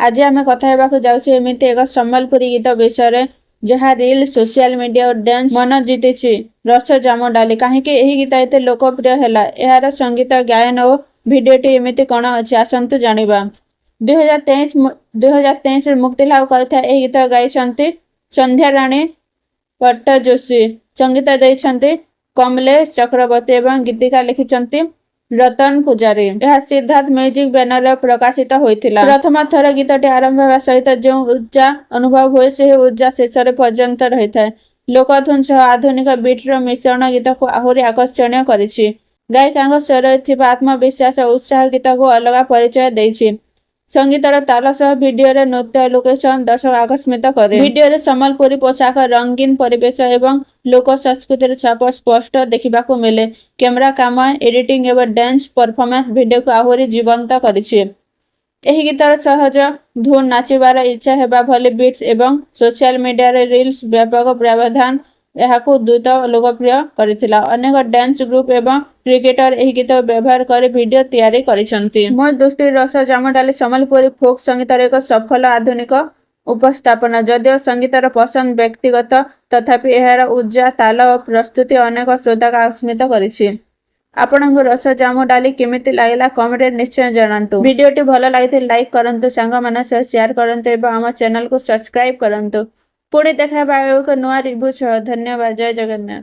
आज आम कथा जाऊँ एमती एक सम्बलपुरी गीत विषय जहाँ रिल सोशल मीडिया और डांस मन जीति रस जाम डाली कहीं गीत एत लोकप्रिय है। यार संगीत गायन और भिडटी एमती कौन अच्छी आसतु जाना। 2023 मुक्ति लाभ कर गीत गाई संध्या राणी पट्टजोशी, संगीत देते कमलेश चक्रवर्ती और गीतिका लिखिं रतन पुजारी। यह सिद्धार्थ म्यूजिक बैनर प्रकाशित होता। प्रथम थर गीतटी आरंभ होगा सहित जो ऊर्जा अनुभव हुए से ऊर्जा शेष पर्यंत रही है। लोकधुन सह आधुनिक बीट्र मिश्रण गीत को आहरी आकर्षणीय करिछि। गायिका स्वर आत्मविश्वास और उत्साह गीत को अलग परिचय देछि। संगीतर ताल सह भिडियो नृत्य लोकेशन दर्शक आकर्षित करे। भिडियो सम्बलपुरी पोशाक रंगीन परिवेश एवं लोक संस्कृतिर छाप स्पष्ट देखा मिले। कैमरा काम एडिटिंग एवं डांस परफॉर्मेंस भिडियो को आहरी जीवंत करिछि। एही गीतर सहज धुन नाचिबार इच्छा हेबा भली बीट्स एवं सोशल मीडिया रील्स व्यापक प्रावधान यहाकू द्रुत लोकप्रिय करिथिला। अनेक डांस ग्रुप एवं क्रिकेटर एही गीत व्यवहार कर वीडियो तैयारी करिसंती। मोर दृष्टि रस जाम डाली सम्बलपुरी फोक संगीतर एक सफल आधुनिक उपस्थापना। जदिव संगीतर पसंद व्यक्तिगत तथापि यार ऊर्जा ताल और प्रस्तुति अनेक श्रोता आकर्षित करिछि। आपनको रस जाम डाली केमिति लागला कमेंट निश्चय जणांतु। वीडियोटी भल लागिथे लाइक करंतु, सांग मान सह शेयर करंतु एवं आम चैनल को सब्सक्राइब करंतु। पुणी देखा एक नुआ रिव्यू सह। धन्यवाद। जय जगन्नाथ।